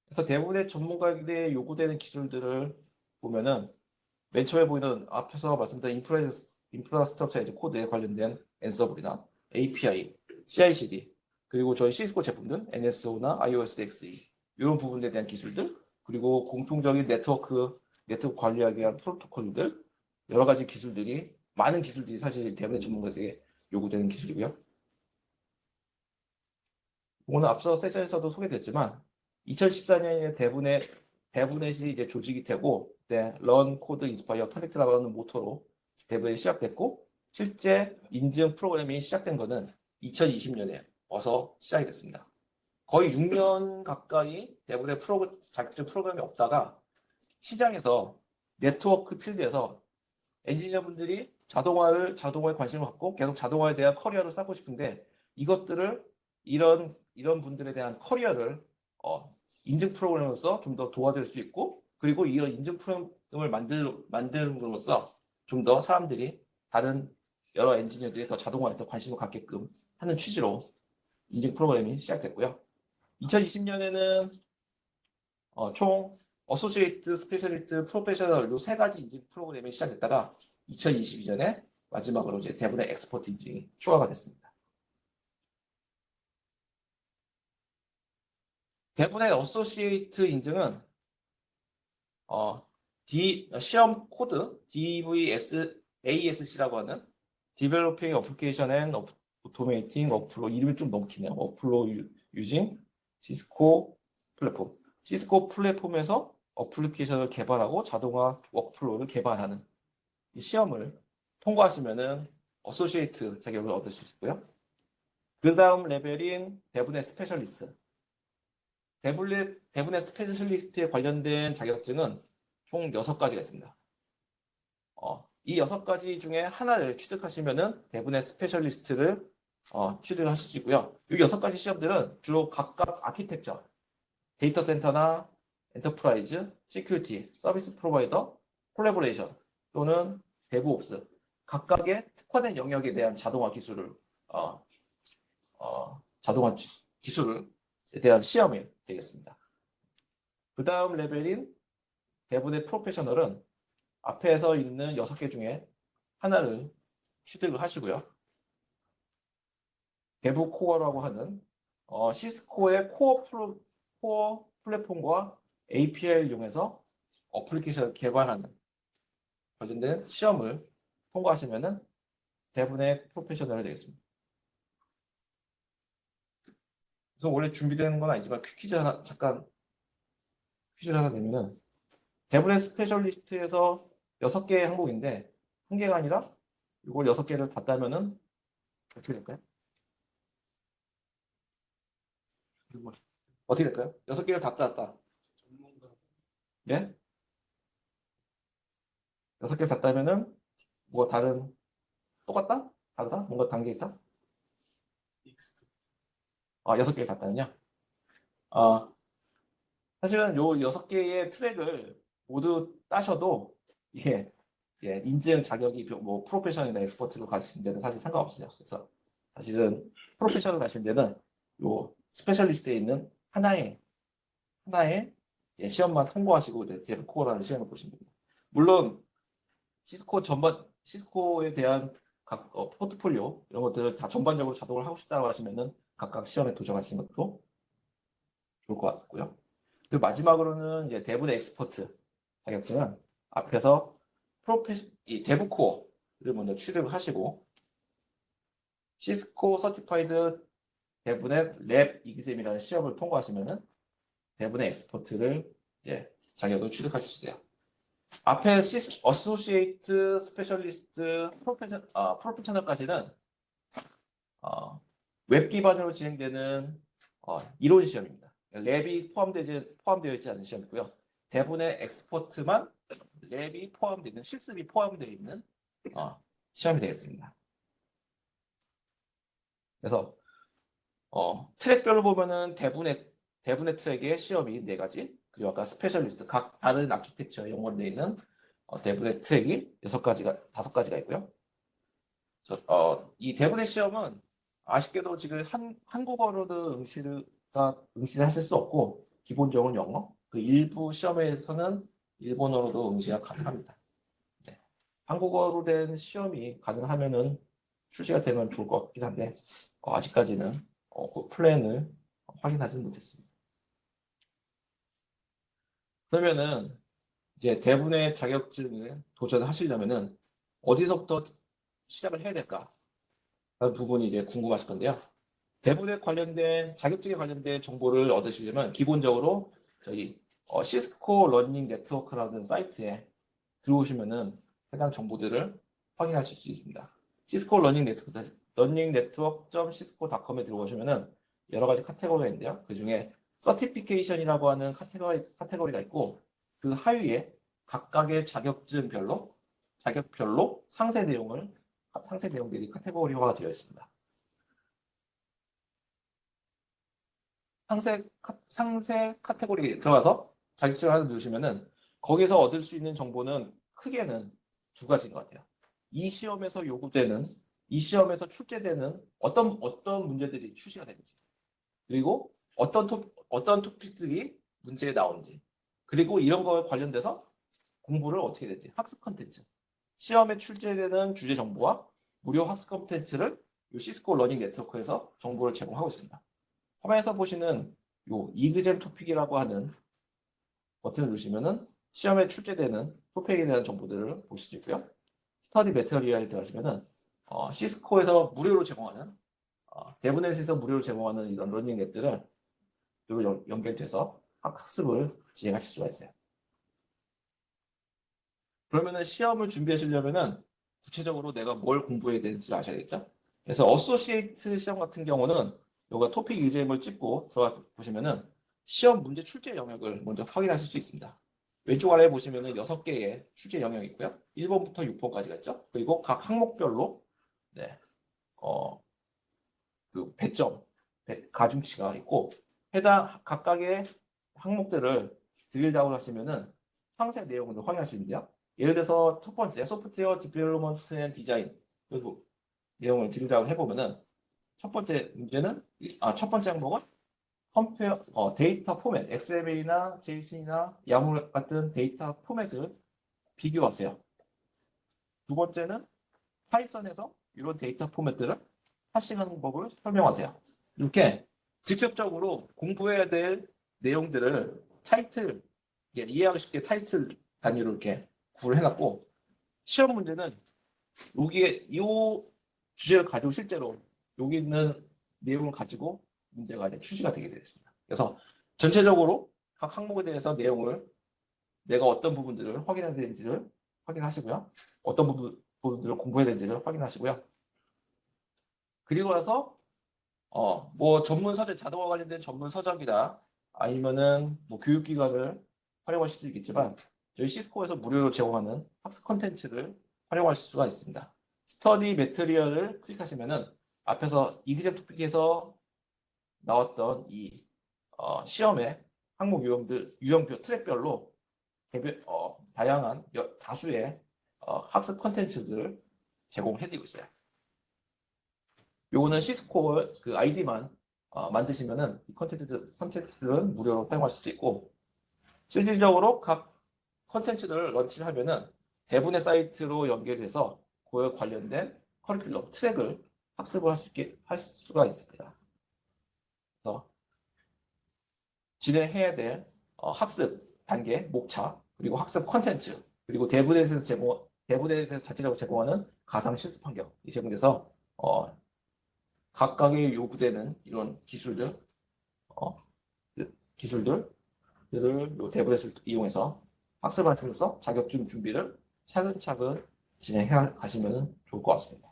그래서 대부분의 전문가에게 요구되는 기술들을 보면은 맨 처음에 보이는 앞에서 말씀드린 인프라스트럭처 에즈 코드에 관련된 앤서블이나 API, CI/CD 그리고 저희 시스코 제품들 NSO나 IOSXE 이런 부분에 대한 기술들 그리고 공통적인 네트워크 관리하기 위한 프로토콜들 여러 가지 기술들이 많은 기술들이 사실 대부분의 전문가에게 요구되는 기술이고요. 오늘 앞서 세션에서도 소개됐지만 2014년에 대부넷이 이제 조직이 되고 그때 런 코드 인스파이어 커넥트라는 모토로 대부넷이 시작됐고 실제 인증 프로그램이 시작된 거는 2020년에 와서 시작이 됐습니다. 거의 6년 가까이 대부넷 자격증 프로그램이 없다가 시장에서 네트워크 필드에서 엔지니어분들이 자동화에 관심을 갖고 계속 자동화에 대한 커리어를 쌓고 싶은데 이것들을 이런 분들에 대한 커리어를 인증 프로그램으로서 좀 더 도와줄 수 있고 그리고 이런 인증 프로그램을 만들므로써 좀 더 사람들이 다른 여러 엔지니어들이 더 자동화에 더 관심을 갖게끔 하는 취지로 인증 프로그램이 시작됐고요. 2020년에는 총 어소시에이트, 스페셜리스트, 프로페셔널 이 세 가지 인증 프로그램이 시작됐다가 2022년에 마지막으로 이제 대부분의 엑스퍼트 인증이 추가가 됐습니다. 대부분의 어소시에이트 인증은 시험 코드 DVASC라고 하는 Developing Application and Automating Workflow 이름이 좀 너무 기네요. Workflow Using 시스코 플랫폼. 시스코 플랫폼에서 어플리케이션을 개발하고 자동화 워크플로우를 개발하는 이 시험을 통과하시면은 어소시에이트 자격을 얻을 수 있고요. 그 다음 레벨인 대부분의 스페셜리스트. 대부분의 스페셜리스트에 관련된 자격증은 총 6가지가 있습니다. 이 6가지 중에 하나를 취득하시면은 대부분의 스페셜리스트를 취득하실 수 있고요. 이 6가지 시험들은 주로 각각 아키텍처, 데이터 센터나 엔터프라이즈, 시큐리티, 서비스 프로바이더, 콜래보레이션 또는 데브옵스 각각의 특화된 영역에 대한 자동화 기술을 대한 시험이 되겠습니다. 그 다음 레벨인 대부분의 프로페셔널은 앞에서 있는 6개 중에 하나를 취득을 하시고요. 대부 코어라고 하는 시스코의 코어 플랫폼과 API를 이용해서 어플리케이션을 개발하는 관련된 시험을 통과하시면은 대부분의 프로페셔널이 되겠습니다. 그래서 원래 준비되는 건 아니지만 퀴즈 하나 내면은 대부분의 스페셜리스트에서 6개의 항목인데 한 개가 아니라 이걸 6개를 다 따면은 어떻게 될까요? 어떻게 될까요? 6개를 다 땄다. 예? 6개를 다 따면은 뭐 다른 똑같다? 다르다? 뭔가 단계 있다? 6개를 다 따면요? 사실은 요 6개의 트랙을 모두 따셔도 이게 인증 자격이 뭐 프로페셔널이나 엑스퍼트로 가시는 데는 사실 상관없어요. 그래서 사실은 프로페셔널 가시는 데는 요 스페셜리스트에 있는 하나의 예, 시험만 통과하시고 이제 데브코어라는 시험을 보시면 됩니다. 물론 시스코에 대한 각 포트폴리오 이런 것들을 다 전반적으로 자동으로 하고 싶다고 하시면은 각각 시험에 도전하시는 것도 좋을 것 같고요. 그리고 마지막으로는 이제 데브 엑스퍼트 자격증은 앞에서 이 데브 코어를 먼저 취득을 하시고 시스코 서티파이드 데브넷 랩 이그잼이라는 시험을 통과하시면은 데브넷 엑스퍼트를 자격을 취득하실 수 있어요. 앞에 어소시에이트 스페셜리스트 프로페셔널까지는 웹 기반으로 진행되는 이론 시험입니다. 랩이 포함되어 있지 않은 시험이고요. 대부분의 엑스퍼트만 랩이 포함되어 있는 실습이 포함되어 있는 시험이 되겠습니다. 그래서 트랙별로 보면은 대부분의 트랙의 시험이 4가지, 그리고 아까 스페셜리스트 각 다른 아키텍처에 연관되어 있는 대부분의 트랙이 5가지가 있고요. 이 대부분의 시험은 아쉽게도 지금 한국어로도 응시를 하실 수 없고 기본적으로 영어, 그 일부 시험에서는 일본어로도 응시가 가능합니다. 네. 한국어로 된 시험이 가능하면은 출시가 되면 좋을 것 같긴 한데 아직까지는 그 플랜을 확인하지는 못했습니다. 그러면은 이제 대부분의 자격증을 도전하시려면은 어디서부터 시작을 해야 될까? 라는 부분이 이제 궁금하실 건데요. 대부분에 관련된 자격증에 관련된 정보를 얻으시려면 기본적으로 저희 시스코 러닝 네트워크라는 사이트에 들어오시면은 해당 정보들을 확인하실 수 있습니다. 시스코 러닝 네트워크 learningnetwork.cisco.com에 들어오시면은 여러 가지 카테고리가 있는데요. 그 중에 서티피케이션이라고 하는 카테고리가 있고 그 하위에 각각의 자격별로 상세 내용들이 카테고리화가 되어 있습니다. 상세 카테고리에 들어가서 자격증을 하나 누르시면은 거기서 얻을 수 있는 정보는 크게는 2가지인 것 같아요. 이 시험에서 출제되는 어떤 문제들이 출시가 되는지, 그리고 어떤 토픽들이 문제에 나오는지, 그리고 이런 거에 관련돼서 공부를 어떻게 되는지, 학습 컨텐츠, 시험에 출제되는 주제 정보와 무료 학습 컨텐츠를 이 시스코 러닝 네트워크에서 정보를 제공하고 있습니다. 화면에서 보시는 요 이그잼 토픽이라고 하는 버튼을 누르시면은 시험에 출제되는 토픽에 대한 정보들을 보실 수 있고요. 스터디 매터리얼에 들어가시면은 시스코에서 무료로 제공하는 대부넷에서 무료로 제공하는 이런 러닝 앱들을 연결돼서 학습을 진행하실 수가 있어요. 그러면은 시험을 준비하시려면은 구체적으로 내가 뭘 공부해야 되는지 아셔야겠죠? 그래서 어소시에이트 시험 같은 경우는 요가 토픽 유제임을 찍고 들어가 보시면은 시험 문제 출제 영역을 먼저 확인하실 수 있습니다. 왼쪽 아래에 보시면은 6개의 출제 영역이 있고요. 1번부터 6번까지가 있죠. 그리고 각 항목별로 그 배점, 가중치가 있고 해당 각각의 항목들을 드릴다운 하시면은 상세 내용을 확인할 수 있는데요. 예를 들어서 첫 번째 소프트웨어 디벨로먼트 앤 디자인 그리고 내용을 드릴다운 해보면은 첫 번째 항목은 데이터 포맷, XML이나 JSON이나 야물 같은 데이터 포맷을 비교하세요. 두 번째는 파이썬에서 이런 데이터 포맷들을 하싱하는 법을 설명하세요. 이렇게 직접적으로 공부해야 될 내용들을 이해하기 쉽게 타이틀 단위로 이렇게 구를 해놨고, 시험 문제는 여기에 이 주제를 가지고 실제로 여기 있는 내용을 가지고 문제가 이제 출시가 되게 되겠습니다. 그래서 전체적으로 각 항목에 대해서 내용을 내가 어떤 부분들을 확인해야 되는지를 확인하시고요. 어떤 부분들을 공부해야 되는지를 확인하시고요. 그리고 나서 뭐 자동화 관련된 전문 서적이나 아니면은 뭐 교육기관을 활용하실 수 있겠지만 저희 시스코에서 무료로 제공하는 학습 콘텐츠를 활용하실 수가 있습니다. 스터디 매트리얼을 클릭하시면은 앞에서 이그잼 토픽에서 나왔던 이 시험의 항목 유형표 트랙별로 다양한 다수의 학습 콘텐츠들을 제공해드리고 있어요. 요거는 시스코 그 아이디만 만드시면은 이 컨텐츠들은 무료로 사용할 수 있고, 실질적으로 각 컨텐츠를 런치를 하면은 대부분의 사이트로 연결해서 그에 관련된 커리큘럼, 트랙을 학습을 할 수가 있습니다. 그래서 진행해야 될 학습 단계, 목차, 그리고 학습 컨텐츠, 그리고 대부대에서 자체적으로 제공하는 가상 실습 환경이 제공돼서 각각의 요구되는 이런 어, 기술들을 요 대부대를 이용해서 학습을 하면서 자격증 준비를 차근차근 진행해 가시면 좋을 것 같습니다.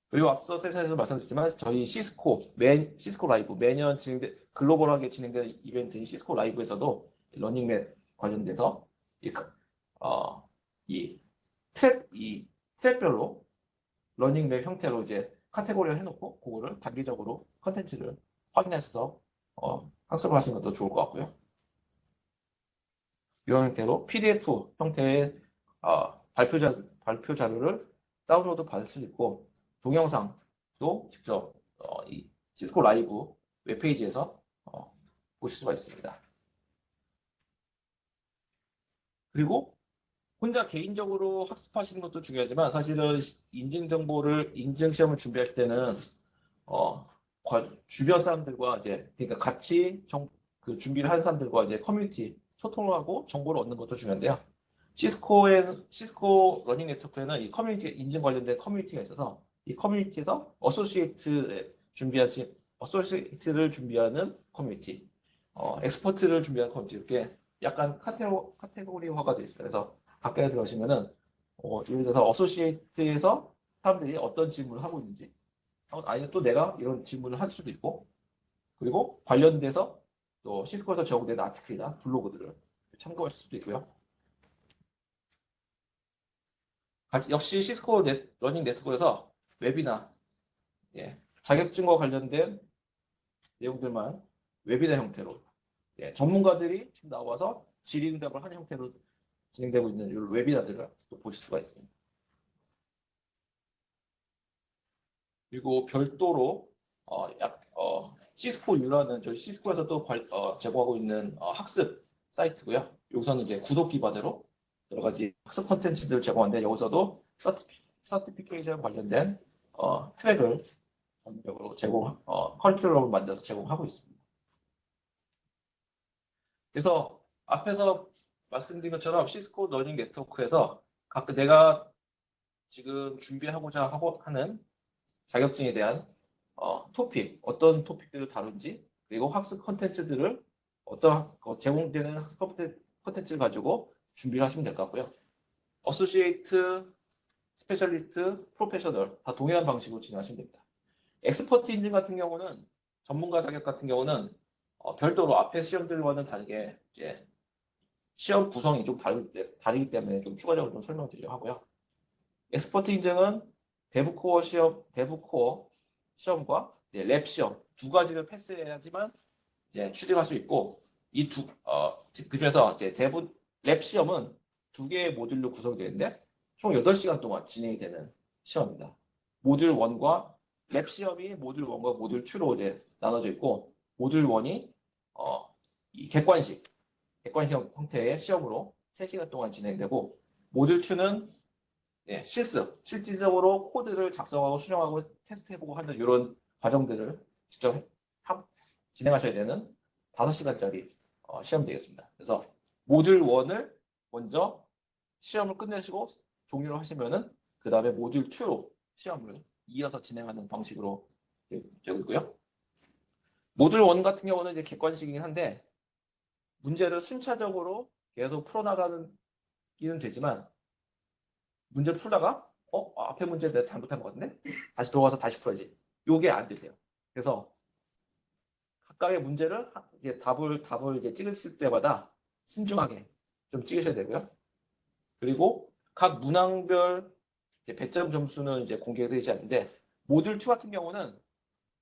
그리고 앞서 세션에서 말씀드렸지만 저희 시스코 라이브 매년 글로벌하게 진행되는 이벤트인 시스코 라이브에서도 러닝맵 관련돼서 이 트랙별로 러닝맵 형태로 이제 카테고리를 해놓고 그거를 단기적으로 컨텐츠를 확인해서 학습을 하시는 것도 좋을 것 같고요. 이런 형태로 PDF 형태의 발표 자료를 다운로드 받을 수 있고 동영상도 직접 이 시스코 라이브 웹페이지에서 보실 수가 있습니다. 그리고 혼자 개인적으로 학습하시는 것도 중요하지만 사실은 인증 시험을 준비할 때는 주변 사람들과 이제 그러니까 같이 그 준비를 하는 사람들과 이제 커뮤니티 소통을 하고 정보를 얻는 것도 중요한데요. 시스코 러닝 네트워크에는 이 커뮤니티 인증 관련된 커뮤니티가 있어서 이 커뮤니티에서 어소시에이트를 준비하는 커뮤니티, 엑스퍼트를 준비하는 커뮤니티 이렇게 약간 카테고리화가 되어 있습니다. 그래서 가까이 들어가시면은 예를 들어서 어소시에이트에서 사람들이 어떤 질문을 하고 있는지 아니면 또 내가 이런 질문을 할 수도 있고 그리고 관련돼서 또 시스코에서 제공되는 아티클이나 블로그들을 참고하실 수도 있고요. 역시 시스코 러닝 네트워크에서 웹이나 자격증과 관련된 내용들만 웹이나 형태로 전문가들이 지금 나와서 질의응답을 하는 형태로 진행되고 있는 이 웹이나들을 또 보실 수가 있습니다. 그리고 별도로 시스코 U라는 저희 시스코에서 또 제공하고 있는 학습 사이트고요. 여기서는 이제 구독 기반으로 여러 가지 학습 콘텐츠들을 제공하는데 여기서도 서티피케이션 관련된 트랙을 전문적으로 커리큘럼을 만들어서 제공하고 있습니다. 그래서 앞에서 말씀드린 것처럼 시스코 러닝 네트워크에서 각 내가 지금 준비하고자 하는 자격증에 대한 어떤 토픽들을 다룬지 그리고 학습 컨텐츠들을 어떤 제공되는 학습 컨텐츠를 가지고 준비를 하시면 될 것 같고요. 어소시에이트, 스페셜리스트, 프로페셔널 다 동일한 방식으로 진행하시면 됩니다. 엑스퍼트 인증 같은 경우는 전문가 자격 같은 경우는 별도로 앞에 시험들과는 다르게 이제 시험 구성이 좀 다르기 때문에 좀 추가적으로 좀 설명드리려고 하고요. 엑스퍼트 인증은 대부코어 시험과 랩 시험 두 가지를 패스해야지만 이제 취득할 수 있고 그중에서 이제 랩 시험은 두 개의 모듈로 구성이 되는데 총 8시간 동안 진행이 되는 시험입니다. 모듈 1과 랩 시험이 모듈 1과 모듈 2로 이제 나눠져 있고 모듈 1이 이 객관식 형태의 시험으로 3시간 동안 진행되고 모듈 2는 실질적으로 코드를 작성하고 수정하고 테스트해보고 하는 이런 과정들을 직접 진행하셔야 되는 5시간짜리 시험 되겠습니다. 그래서 모듈 1을 먼저 시험을 끝내시고 종료를 하시면은 그 다음에 모듈 2로 시험을 이어서 진행하는 방식으로 되고 있고요. 모듈 1 같은 경우는 이제 객관식이긴 한데 문제를 순차적으로 계속 풀어나가기는 되지만 문제를 풀다가 앞에 문제 내가 잘못한 것 같은데 다시 돌아가서 다시 풀어야지. 요게 안 되세요. 그래서 각각의 문제를 이제 답을 이제 찍으실 때마다 신중하게 좀 찍으셔야 되고요. 그리고 각 문항별 배점 점수는 이제 공개되지 않는데 모듈 2 같은 경우는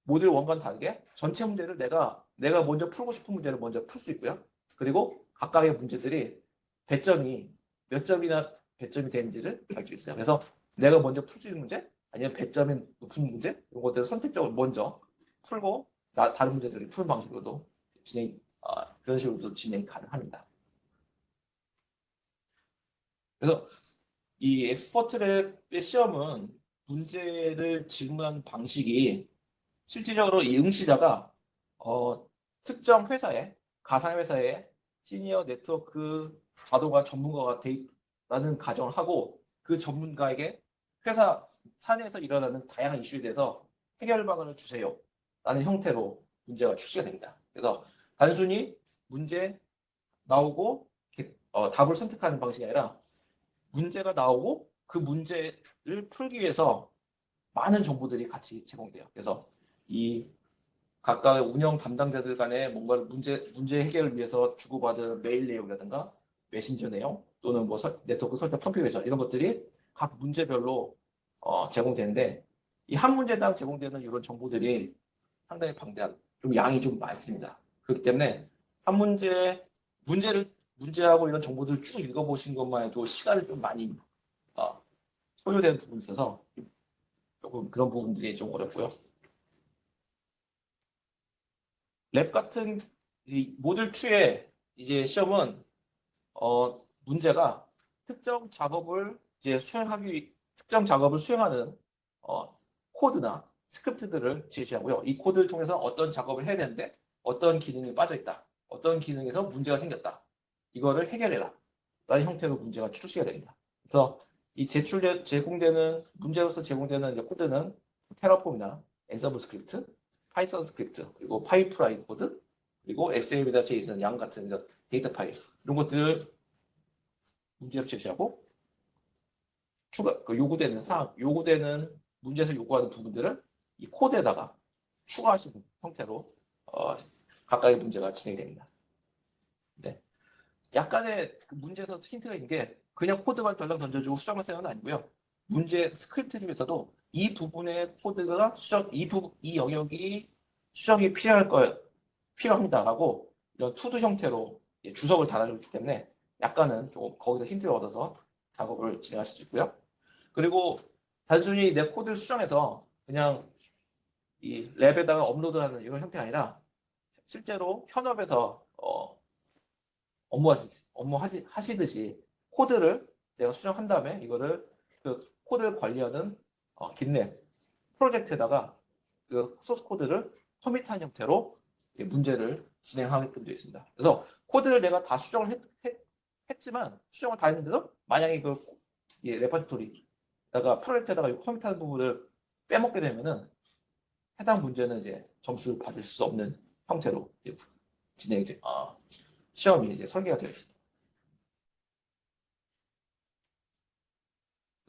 모듈 1과는 다르게 전체 문제를 내가 먼저 풀고 싶은 문제를 먼저 풀 수 있고요. 그리고 각각의 문제들이 배점이 몇 점이나 배점이 되는지를 알 수 있어요. 그래서 내가 먼저 풀 수 있는 문제 아니면 배점이 높은 문제 이런 것들을 선택적으로 먼저 풀고 다른 문제들을 푸는 방식으로도 그런 식으로도 진행이 가능합니다. 그래서 이 엑스퍼트랩의 시험은 문제를 질문하는 방식이 실질적으로 이 응시자가 특정 회사에 가상회사의 시니어 네트워크 자도가 전문가가 돼 있다는 가정을 하고 그 전문가에게 회사 사내에서 일어나는 다양한 이슈에 대해서 해결 방안을 주세요 라는 형태로 문제가 출시가 됩니다. 그래서 단순히 문제 나오고 답을 선택하는 방식이 아니라 문제가 나오고 그 문제를 풀기 위해서 많은 정보들이 같이 제공돼요. 그래서 이 각각의 운영 담당자들 간에 뭔가 문제 해결을 위해서 주고받은 메일 내용이라든가 메신저 내용 또는 뭐 네트워크 설정 컨피그레이션 이런 것들이 각 문제별로 제공되는데 이 한 문제당 제공되는 이런 정보들이 상당히 방대한 좀 양이 좀 많습니다. 그렇기 때문에 한 문제하고 이런 정보들을 쭉 읽어보신 것만 해도 시간을 좀 많이 소요되는 부분이 있어서 조금 그런 부분들이 좀 어렵고요. 랩 같은 이 모듈 2의 이제 시험은 문제가 특정 작업을 특정 작업을 수행하는 코드나 스크립트들을 제시하고요. 이 코드를 통해서 어떤 작업을 해야 되는데 어떤 기능이 빠져 있다. 어떤 기능에서 문제가 생겼다. 이거를 해결해라. 라는 형태로 문제가 출시가 됩니다. 그래서 이 제공되는 문제로서 제공되는 코드는 테라폼이나 앤서블 스크립트, 파이썬 스크립트, 그리고 파이프라인 코드, 그리고 엑셀이나 제이슨, 양 같은 데이터 파일 이런 것들을 문제로 제시하고 요구되는 문제에서 요구하는 부분들을 이 코드에다가 추가하시는 형태로 각각의 문제가 진행이 됩니다. 네. 약간의 그 문제에서 힌트가 있는 게 그냥 코드만 덜렁 던져주고 수정만 쓰는 아니고요. 문제 스크립트 중에서도 이 부분의 코드가 이 영역이 수정이 필요합니다라고 이런 투두 형태로 주석을 달아주기 때문에 약간은 좀 거기서 힌트를 얻어서 작업을 진행하실 수 있고요. 그리고 단순히 내 코드를 수정해서 그냥 이 랩에다가 업로드하는 이런 형태가 아니라 실제로 현업에서 하시듯이 코드를 내가 수정한 다음에 이거를 그 코드를 관리하는 긴랩 프로젝트에다가 그 소스 코드를 커밋한 형태로 문제를 진행하게끔 되어 있습니다. 그래서 코드를 내가 다 수정을 했지만 수정을 다 했는데도 만약에 그 레퍼토리다가 프로젝트에다가 커밋한 부분을 빼먹게 되면은 해당 문제는 이제 점수를 받을 수 없는 형태로 시험이 이제 설계가 되어 있습니다.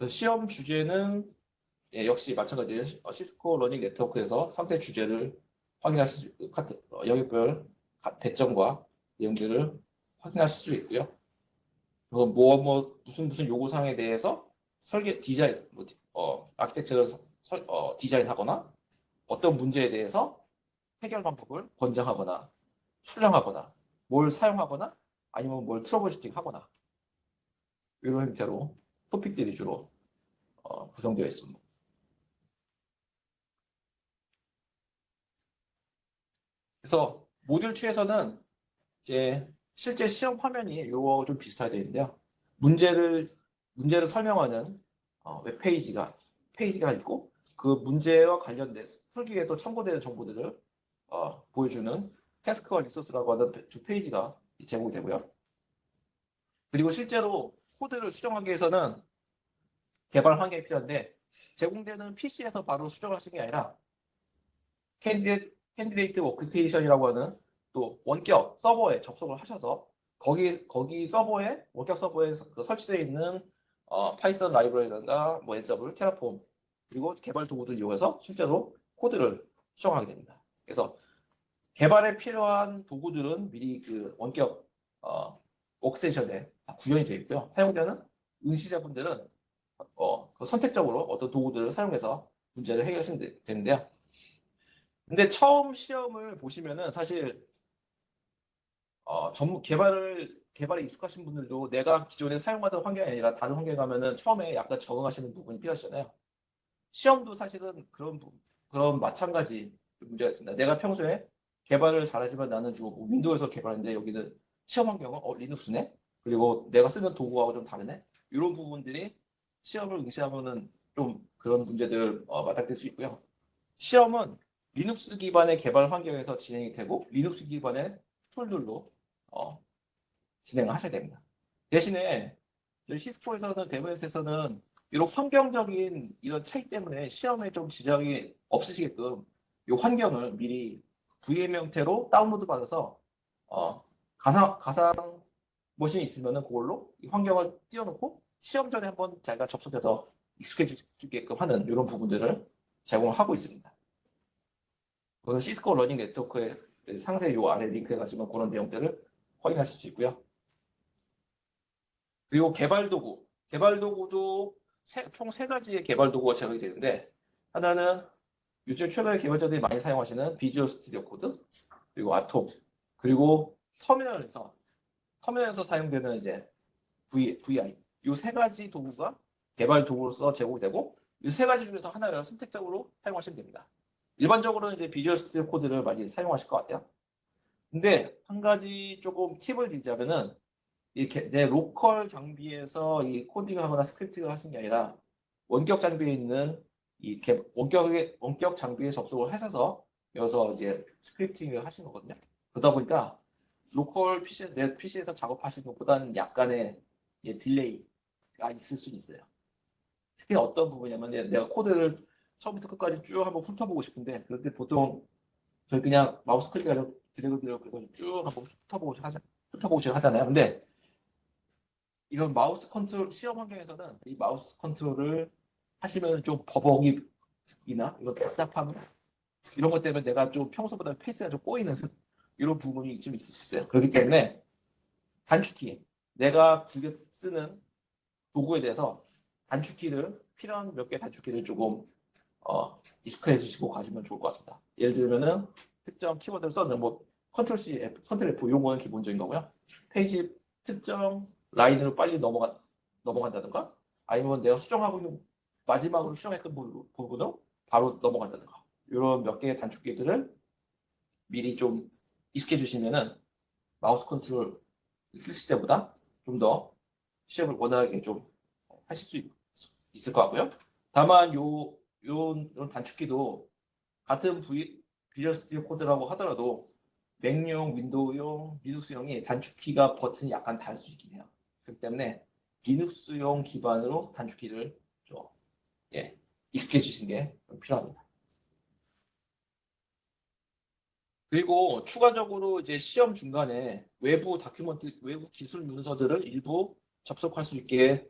시험 주제는 역시 마찬가지로 시스코 러닝 네트워크에서 상세 주제를 확인하실 수 영역별 배점과 내용들을 확인하실 수 있고요. 무슨 요구사항에 대해서 디자인, 아키텍처를 디자인하거나 어떤 문제에 대해서 해결 방법을 권장하거나 수정하거나 뭘 사용하거나 아니면 뭘 트러블슈팅하거나 이런 형태로 토픽들이 주로 구성되어 있습니다. 그래서 모듈 2에서는 이제 실제 시험 화면이 이거 좀 비슷하게 되어 있는데요. 문제를 설명하는 웹페이지가 있고 그 문제와 관련된 풀기에 또 첨부되는 정보들을 보여주는 태스크와 리소스라고 하는 두 페이지가 제공이 되고요. 그리고 실제로 코드를 수정하기 위해서는 개발 환경이 필요한데 제공되는 PC에서 바로 수정하시는 게 아니라 캔디데이트 워크스테이션이라고 하는 또 원격 서버에 접속을 하셔서 거기 서버에 원격 서버에 설치되어 있는 파이썬 라이브러리라든가 뭐 앤서블, 테라폼 그리고 개발 도구들을 이용해서 실제로 코드를 수정하게 됩니다. 그래서 개발에 필요한 도구들은 미리 그 원격 워크스테이션에 구현이 되어 있고요. 사용자는 응시자분들은 선택적으로 어떤 도구들을 사용해서 문제를 해결하시면 되는데요. 근데 처음 시험을 보시면은 사실 개발에 익숙하신 분들도 내가 기존에 사용하던 환경이 아니라 다른 환경에 가면은 처음에 약간 적응하시는 부분이 필요하잖아요. 시험도 사실은 그런 마찬가지 문제가 있습니다. 내가 평소에 개발을 잘하지만 나는 주로 윈도우에서 개발하는데 여기는 시험 환경은 리눅스네? 그리고 내가 쓰는 도구하고 좀 다르네? 이런 부분들이 시험을 응시하면은 좀 그런 문제들 맞닥뜨릴 수 있고요. 시험은 리눅스 기반의 개발 환경에서 진행이 되고 리눅스 기반의 툴들로 진행을 하셔야 됩니다. 대신에 저희 시스코에서는 데브에서는 이런 환경적인 이런 차이 때문에 시험에 좀 지장이 없으시게끔 이 환경을 미리 VM 형태로 다운로드 받아서 가상 머신이 있으면은 그걸로 이 환경을 띄워놓고 시험 전에 한번 자기가 접속해서 익숙해질 수 있게끔 하는 이런 부분들을 제공하고 있습니다. 그래서 시스코 러닝 네트워크의 상세 요 아래 링크에 가시면 그런 내용들을 확인하실 수 있고요. 그리고 개발 도구도 총 세 가지의 개발 도구가 제공이 되는데 하나는 요즘 최근에 개발자들이 많이 사용하시는 비주얼 스튜디오 코드, 그리고 아톰, 그리고 터미널에서 사용되는 이제 VI 이 세 가지 도구가 개발 도구로서 제공되고 이 세 가지 중에서 하나를 선택적으로 사용하시면 됩니다. 일반적으로는 이제 비주얼 스튜디오 코드를 많이 사용하실 것 같아요. 근데 한 가지 조금 팁을 드리자면은 내 로컬 장비에서 이 코딩을 하거나 스크립팅을 하시는 게 아니라 원격 장비에 있는 원격 장비에 접속을 하셔서 여기서 이제 스크립팅을 하시는 거거든요. 그러다 보니까 로컬 PC, 내 PC에서 작업하시는 것보다는 약간의 딜레이가 있을 수 있어요. 특히 어떤 부분이냐면 내가 코드를 처음부터 끝까지 쭉 한번 훑어보고 싶은데 그럴 때 보통 저희 그냥 마우스 클릭해서 드래그 드래그 쭉 한번 훑어보고 하잖아요. 근데 이런 마우스 컨트롤 시험 환경에서는 이 마우스 컨트롤을 하시면 좀 버벅이나 이런 답답함 이런 것 때문에 내가 좀 평소보다 페이스가 좀 꼬이는 이런 부분이 좀 있을 수 있어요. 그렇기 때문에 단축키 내가 즐겨 쓰는 도구에 대해서 필요한 몇 개 단축키를 조금 익숙해 주시고 가시면 좋을 것 같습니다. 예를 들면은 특정 키워드를 써는 뭐 컨트롤 C, 컨트롤 F 이런 거는 기본적인 거고요. 페이지 특정 라인으로 빨리 넘어간다든가 아니면 내가 수정하고 마지막으로 수정했던 부분으로 바로 넘어간다든가 이런 몇 개의 단축키들을 미리 좀 익숙해 주시면은 마우스 컨트롤 쓰실 때보다 좀 더 시험을 원활하게 좀 하실 수 있을 것 같고요. 다만 이런 단축키도 같은 비주얼 스튜디오 코드라고 하더라도 맥용, 윈도우용, 리눅스용이 단축키가 버튼이 약간 다를 수 있긴 해요. 그렇기 때문에 리눅스용 기반으로 단축키를 좀 익숙해 주시는 게 필요합니다. 그리고 추가적으로 이제 시험 중간에 외부 기술 문서들을 일부 접속할 수 있게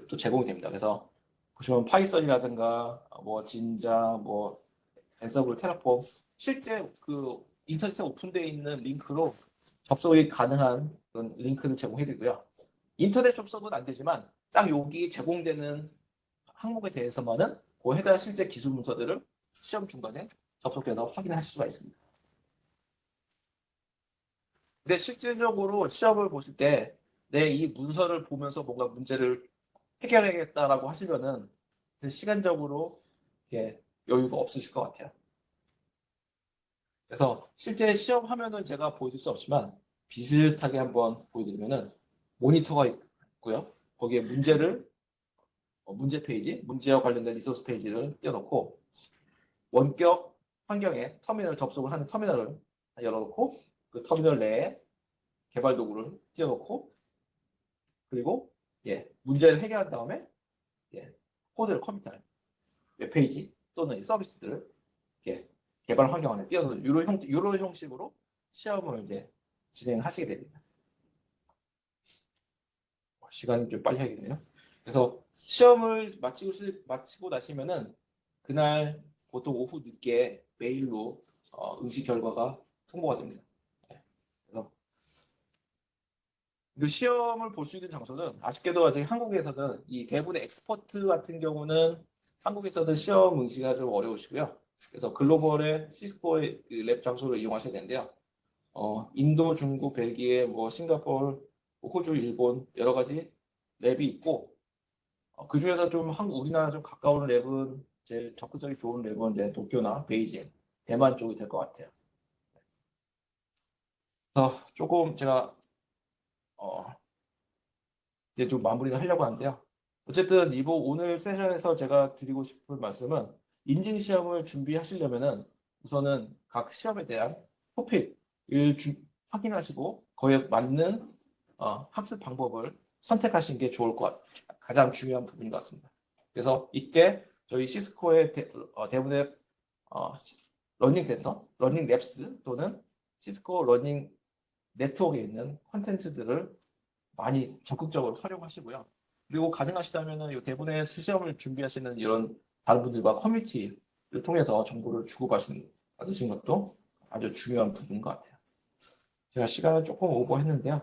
또 제공이 됩니다. 그래서 보시면 파이썬이라든가 뭐 진자, 뭐 앤서블, 테라폼 실제 그 인터넷에 오픈되어 있는 링크로 접속이 가능한 그런 링크를 제공해드리고요. 인터넷 접속은 안 되지만 딱 여기 제공되는 항목에 대해서만은 그 해당 실제 기술 문서들을 시험 중간에 접속해서 확인하실 수가 있습니다. 근데 실질적으로 시험을 보실 때 내 이 문서를 보면서 뭔가 문제를 해결해야겠다라고 하시면은 시간적으로 여유가 없으실 것 같아요. 그래서 실제 시험 화면은 제가 보여줄 수 없지만 비슷하게 한번 보여드리면은 모니터가 있고요. 거기에 문제 페이지, 문제와 관련된 리소스 페이지를 띄워놓고 원격 환경에 터미널 접속을 하는 터미널을 열어놓고 그 터미널 내에 개발 도구를 띄워놓고 그리고 문제를 해결한 다음에 코드를 컴퓨터에 웹페이지 또는 서비스들을 개발 환경 안에 띄워놓는 이런 형식으로 시험을 이제 진행하시게 됩니다. 시간이 좀 빨리 해야겠네요. 그래서 시험을 마치고 나시면은 그날 보통 오후 늦게 메일로 응시 결과가 통보가 됩니다. 그래서 그 시험을 볼 수 있는 장소는 아쉽게도 아직 한국에서는 이 대부분의 엑스퍼트 같은 경우는 한국에서는 시험 응시가 좀 어려우시고요. 그래서 글로벌의 시스코의 랩 장소를 이용하셔야 되는데요. 인도, 중국, 벨기에, 뭐 싱가포르, 호주, 일본 여러 가지 랩이 있고 그 중에서 좀 우리나라 좀 가까운 랩은 제일 접근성이 좋은 랩은 이제 도쿄나 베이징 대만 쪽이 될 것 같아요. 그래서 조금 제가 이제 좀 마무리를 하려고 하는데요. 어쨌든 오늘 세션에서 제가 드리고 싶은 말씀은 인증 시험을 준비하시려면은 우선은 각 시험에 대한 토픽을 확인하시고 거기에 맞는 학습 방법을 선택하시는 게 좋을 것 같아요. 가장 중요한 부분인 것 같습니다. 그래서 이때 저희 시스코의 대부분의 러닝 센터, 러닝 랩스 또는 시스코 러닝 네트워크에 있는 콘텐츠들을 많이 적극적으로 활용하시고요. 그리고 가능하시다면 이 대부분의 시험을 준비하시는 이런 다른 분들과 커뮤니티를 통해서 정보를 받으신 것도 아주 중요한 부분인 것 같아요. 제가 시간을 조금 오버했는데요.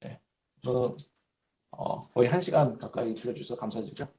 네, 저는 거의 1시간 가까이 들어주셔서 감사드리고요.